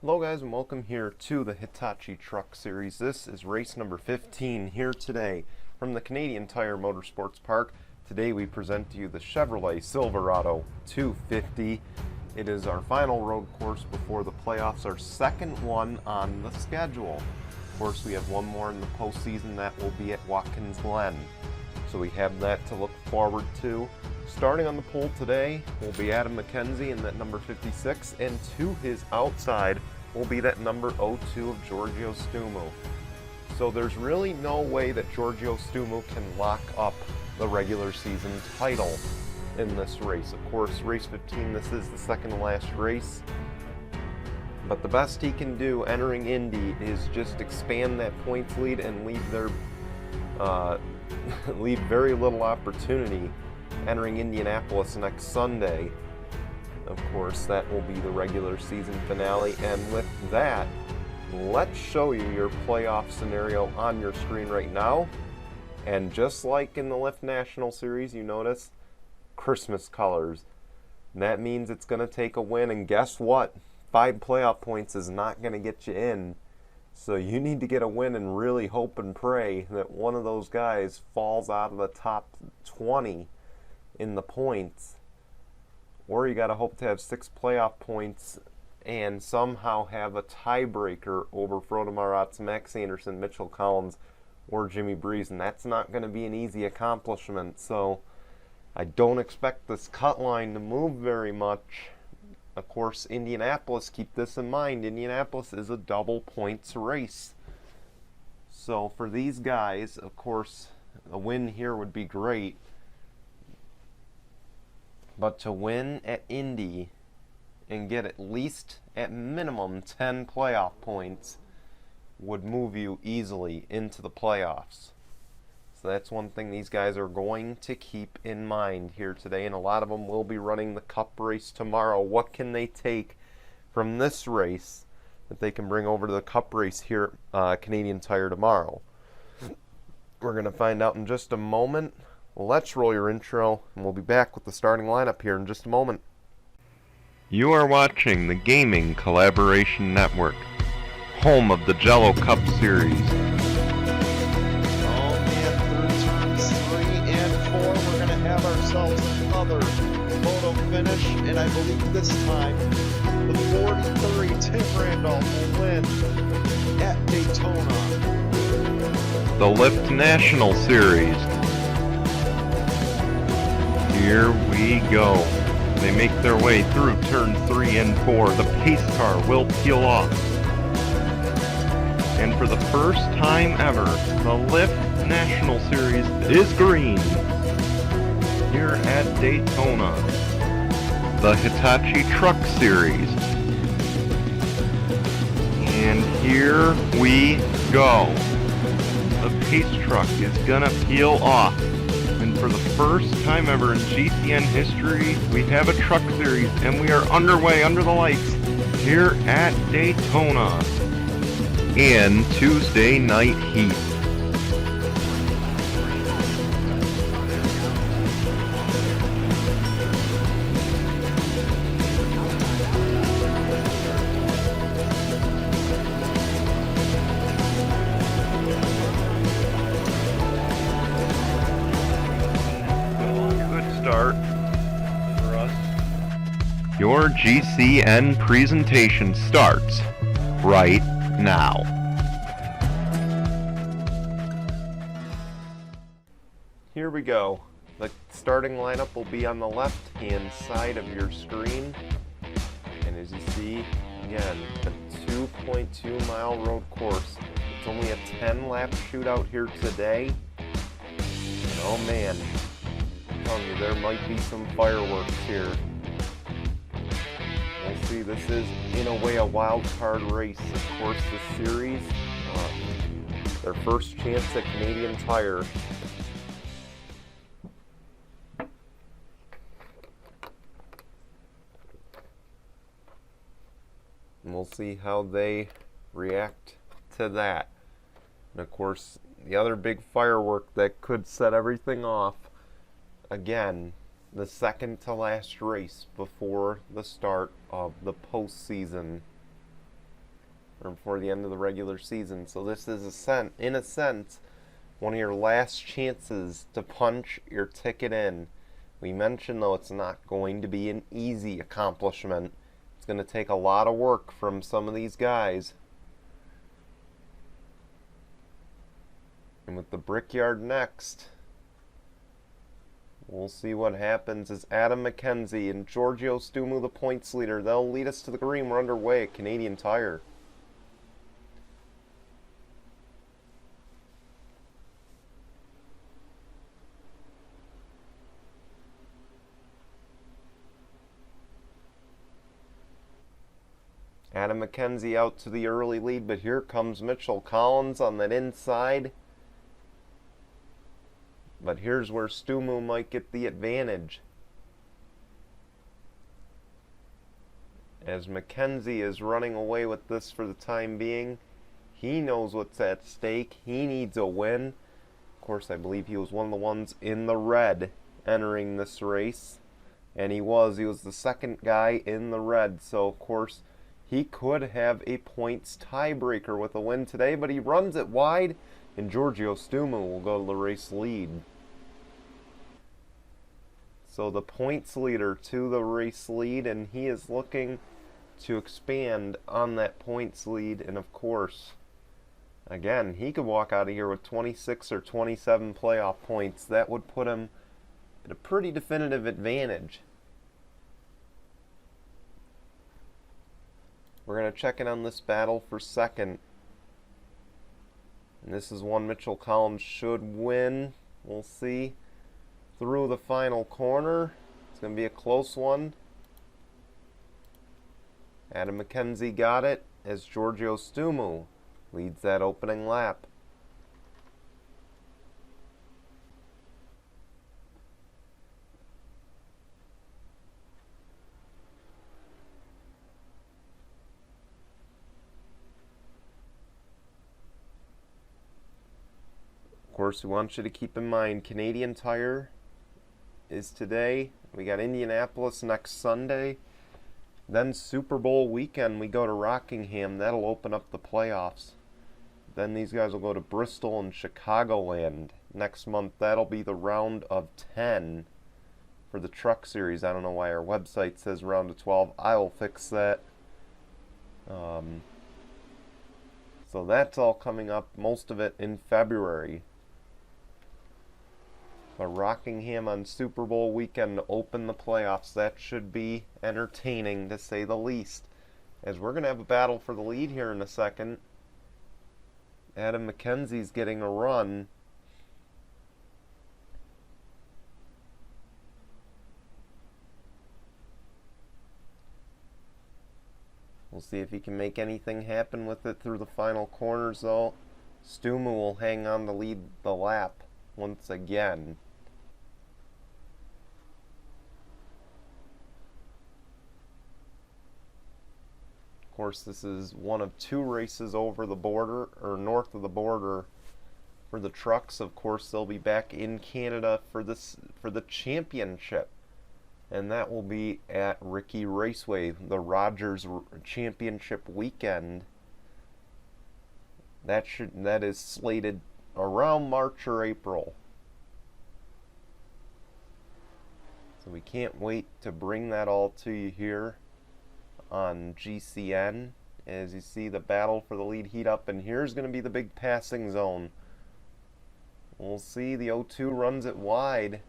Hello guys, and welcome here to the Hitachi Truck Series. This is race number 15 here today from the Canadian Tire Motorsports Park. Today we present to you the Chevrolet Silverado 250. It is our final road course before the playoffs, our second one on the schedule. Of course, we have one more in the postseason that will be at Watkins Glen. So we have that to look forward to. Starting on the pole today will be Adam McKenzie in that number 56, and to his outside will be that number 02 of Giorgio Stumu. So there's really no way that Giorgio Stumu can lock up the regular season title in this race. Of course, race 15, this is the second to last race. But the best he can do entering Indy is just expand that points lead and leave very little opportunity entering Indianapolis next Sunday. Of course, that will be the regular season finale. And with that, let's show you your playoff scenario on your screen right now. And just like in the Lift National Series, you notice Christmas colors. That means it's going to take a win. And guess what? 5 playoff points is not going to get you in. So you need to get a win and really hope and pray that one of those guys falls out of the top 20 in the points. Or you got to hope to have 6 playoff points and somehow have a tiebreaker over Frodo Maratz, Max Anderson, Mitchell Collins, or Jimmy Breeze. And that's not going to be an easy accomplishment. So I don't expect this cut line to move very much. Of course, Indianapolis, keep this in mind, Indianapolis is a double points race. So for these guys, of course, a win here would be great. But to win at Indy and get at least, at minimum, 10 playoff points would move you easily into the playoffs. So that's one thing these guys are going to keep in mind here today, and a lot of them will be running the Cup race tomorrow. What can they take from this race that they can bring over to the Cup race here at Canadian Tire tomorrow? We're going to find out in just a moment. Let's roll your intro, and we'll be back with the starting lineup here in just a moment. You are watching the Gaming Collaboration Network, home of the Jello Cup Series. Have ourselves another photo finish, and I believe this time the 43 Tim Randolph will win at Daytona. The Lift National Series. Here we go. They make their way through turn 3 and 4. The pace car will peel off. And for the first time ever, the Lift National Series is green. Here at Daytona, the Hitachi Truck Series. And here we go. The pace truck is gonna peel off. And for the first time ever in GCN history, we have a truck series, and we are underway under the lights here at Daytona in Tuesday night heat. Start for us. Your GCN presentation starts right now. Here we go. The starting lineup will be on the left-hand side of your screen. And as you see, again, a 2.2 mile road course. It's only a 10-lap shootout here today. And oh man, telling you, there might be some fireworks here. We'll see. This is, in a way, a wild card race. Of course, the series, their first chance at Canadian Tire. And we'll see how they react to that. And of course, the other big firework that could set everything off, again, the second to last race before the start of the postseason. or before the end of the regular season. So this is, in a sense, one of your last chances to punch your ticket in. We mentioned, though, it's not going to be an easy accomplishment. It's going to take a lot of work from some of these guys. And with the Brickyard next, we'll see what happens as Adam McKenzie and Giorgio Stumu, the points leader. They'll lead us to the green. We're underway at Canadian Tire. Adam McKenzie out to the early lead, but here comes Mitchell Collins on that inside. But here's where Stumu might get the advantage, as McKenzie is running away with this for the time being. He knows what's at stake. He needs a win. Of course, I believe he was one of the ones in the red entering this race. And he was the second guy in the red. So, of course, he could have a points tiebreaker with a win today, but he runs it wide, and Giorgio Stumu will go to the race lead. So the points leader to the race lead, and he is looking to expand on that points lead. And of course, again, he could walk out of here with 26 or 27 playoff points. That would put him at a pretty definitive advantage. We're going to check in on this battle for second. And this is one Mitchell Collins should win. We'll see. Through the final corner. It's going to be a close one. Adam McKenzie got it as Giorgio Stumu leads that opening lap. Of course, we want you to keep in mind, Canadian Tire is today. We got Indianapolis next Sunday. Then Super Bowl weekend, we go to Rockingham. That'll open up the playoffs. Then these guys will go to Bristol and Chicagoland next month. That'll be the round of 10 for the Truck Series. I don't know why our website says round of 12. I'll fix that. So that's all coming up, most of it in February. But Rockingham on Super Bowl weekend to open the playoffs. That should be entertaining, to say the least. As we're going to have a battle for the lead here in a second. Adam McKenzie's getting a run. We'll see if he can make anything happen with it through the final corners, though. Stumu will hang on to lead the lap once again. Of course, this is one of two races over the border, or north of the border, for the trucks. Of course, they'll be back in Canada for the championship, and that will be at Ricky Raceway, the Rogers Championship weekend. That is slated around March or April. So we can't wait to bring that all to you here on GCN. As you see the battle for the lead heat up, and here's going to be the big passing zone. We'll see, the 02 runs it wide,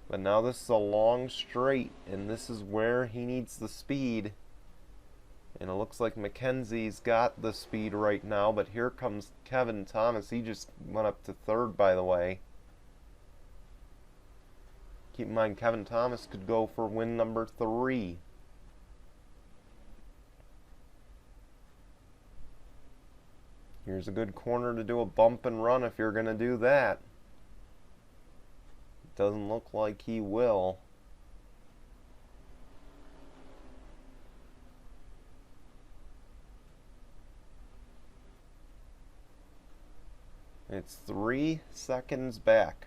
but now this is a long straight, and this is where he needs the speed. And it looks like McKenzie's got the speed right now, but here comes Kevin Thomas. He just went up to third, by the way. Keep in mind, Kevin Thomas could go for win number 3. Here's a good corner to do a bump and run if you're going to do that. Doesn't look like he will. It's 3 seconds back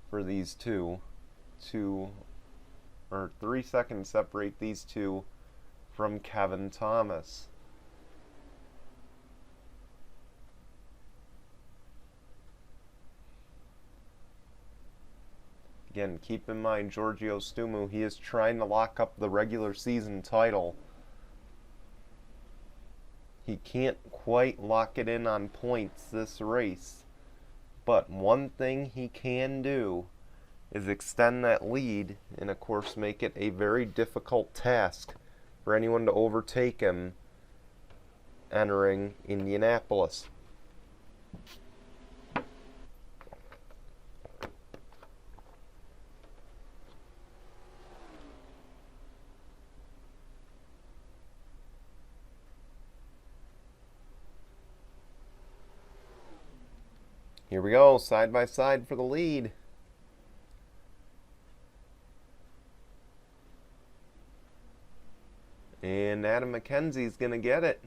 for these two. 3 seconds separate these two from Kevin Thomas. Again, keep in mind, Giorgio Stumu, he is trying to lock up the regular season title. He can't quite lock it in on points this race. But one thing he can do is extend that lead and, of course, make it a very difficult task for anyone to overtake him entering Indianapolis. Here we go, side by side for the lead. And Adam McKenzie's going to get it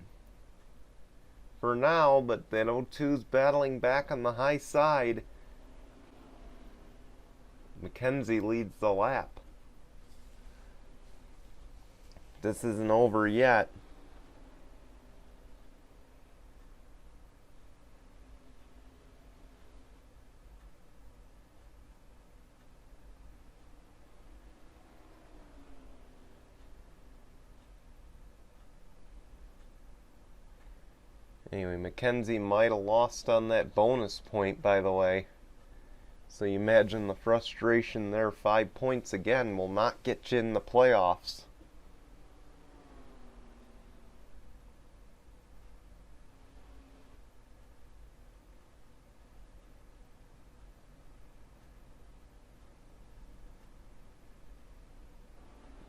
for now, but that 02's battling back on the high side. McKenzie leads the lap. This isn't over yet. Anyway, McKenzie might have lost on that bonus point, by the way. So you imagine the frustration there. 5 points again will not get you in the playoffs.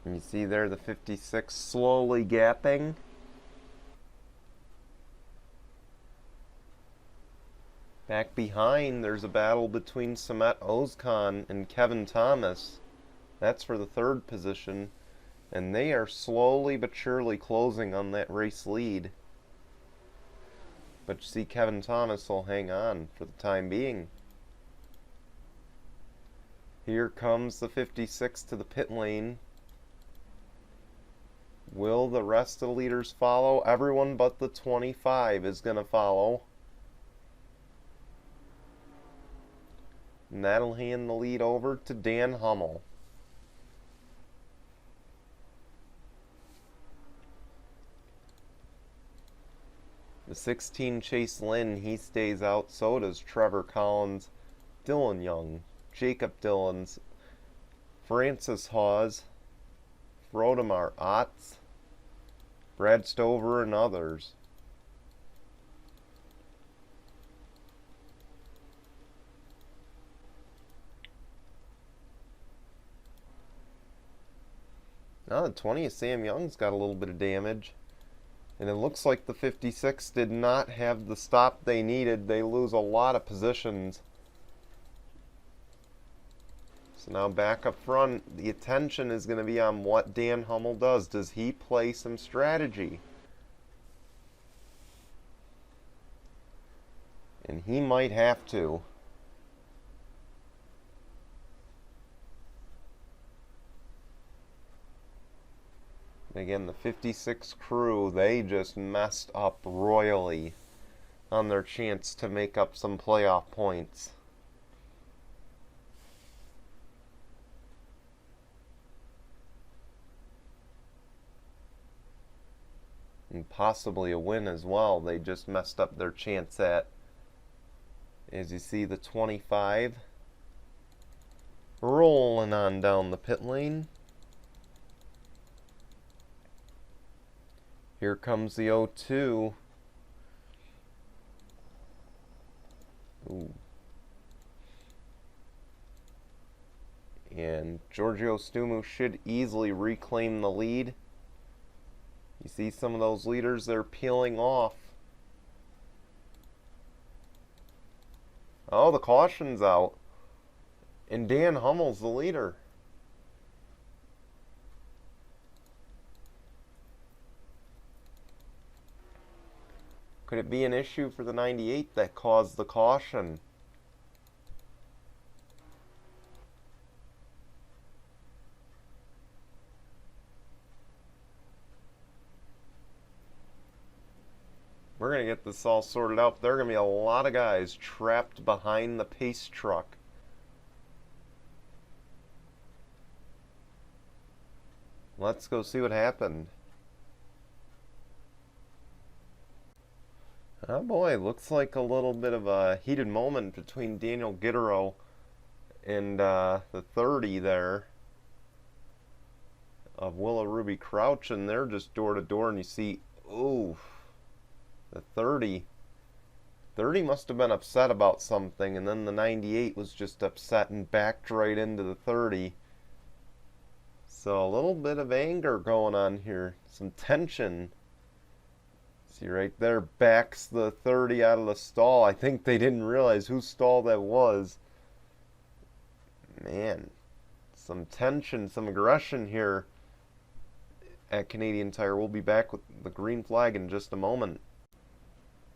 And you see there the 56 slowly gapping. Back behind, there's a battle between Samet Ozkan and Kevin Thomas. That's for the 3rd position. And they are slowly but surely closing on that race lead. But you see, Kevin Thomas will hang on for the time being. Here comes the 56 to the pit lane. Will the rest of the leaders follow? Everyone but the 25 is going to follow. And that'll hand the lead over to Dan Hummel. The 16 Chase Lynn, he stays out. So does Trevor Collins, Dylan Young, Jacob Dillons, Francis Hawes, Frodemar Otts, Brad Stover, and others. Now the 20th, Sam Young's got a little bit of damage. And it looks like the 56 did not have the stop they needed. They lose a lot of positions. So now back up front, the attention is going to be on what Dan Hummel does. Does he play some strategy? And he might have to. Again, the 56 crew, they just messed up royally on their chance to make up some playoff points. And possibly a win as well. They just messed up their chance at. As you see, the 25 rolling on down the pit lane. Here comes the 02. Ooh. And Giorgio Stumu should easily reclaim the lead. You see some of those leaders, they're peeling off. Oh, the caution's out. And Dan Hummel's the leader. Could it be an issue for the 98 that caused the caution? We're going to get this all sorted out. There are going to be a lot of guys trapped behind the pace truck. let's go see what happened. Oh boy, looks like a little bit of a heated moment between Daniel Gittero and the 30 there of Willow Ruby Crouch, and they're just door to door, and you see, ooh, the 30 must have been upset about something, and then the 98 was just upset and backed right into the 30. So a little bit of anger going on here, some tension. See right there, backs the 30 out of the stall. I think they didn't realize whose stall that was. Man, some tension, some aggression here at Canadian Tire. We'll be back with the green flag in just a moment.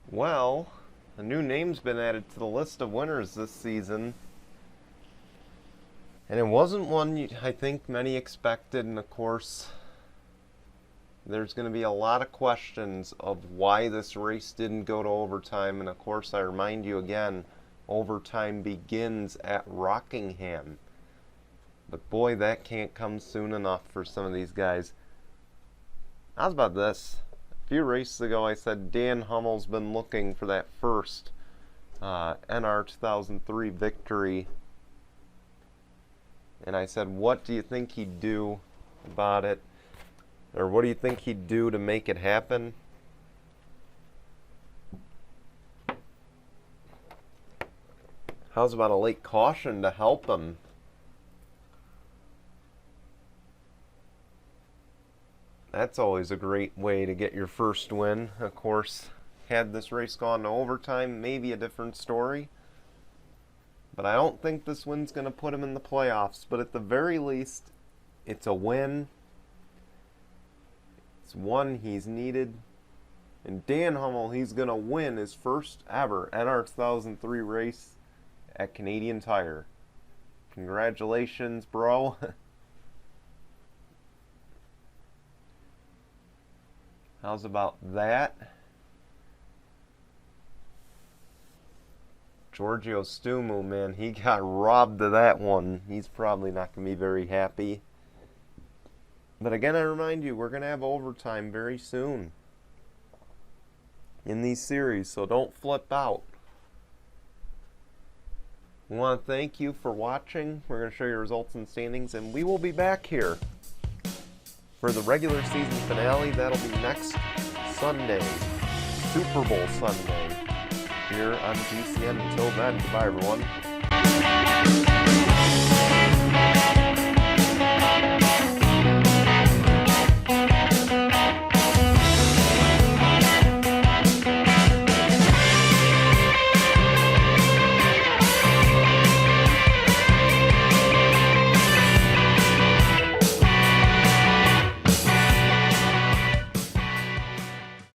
Well, a new name's been added to the list of winners this season. And it wasn't one I think many expected, and of course, there's going to be a lot of questions of why this race didn't go to overtime. And of course, I remind you again, overtime begins at Rockingham. But boy, that can't come soon enough for some of these guys. How's about this? A few races ago, I said Dan Hummel's been looking for that first NR 2003 victory. And I said, what do you think he'd do about it? Or what do you think he'd do to make it happen? How's about a late caution to help him? That's always a great way to get your first win. Of course, had this race gone to overtime, maybe a different story. But I don't think this win's going to put him in the playoffs. But at the very least, it's a win. It's one he's needed. And Dan Hummel, he's going to win his first ever NR 2003 race at Canadian Tire. Congratulations, bro. How's about that? Giorgio Stumu, man, he got robbed of that one. He's probably not going to be very happy. But again, I remind you, we're going to have overtime very soon in these series, so don't flip out. We want to thank you for watching. We're going to show you results and standings, and we will be back here for the regular season finale. That'll be next Sunday, Super Bowl Sunday, here on GCN. Until then, goodbye everyone.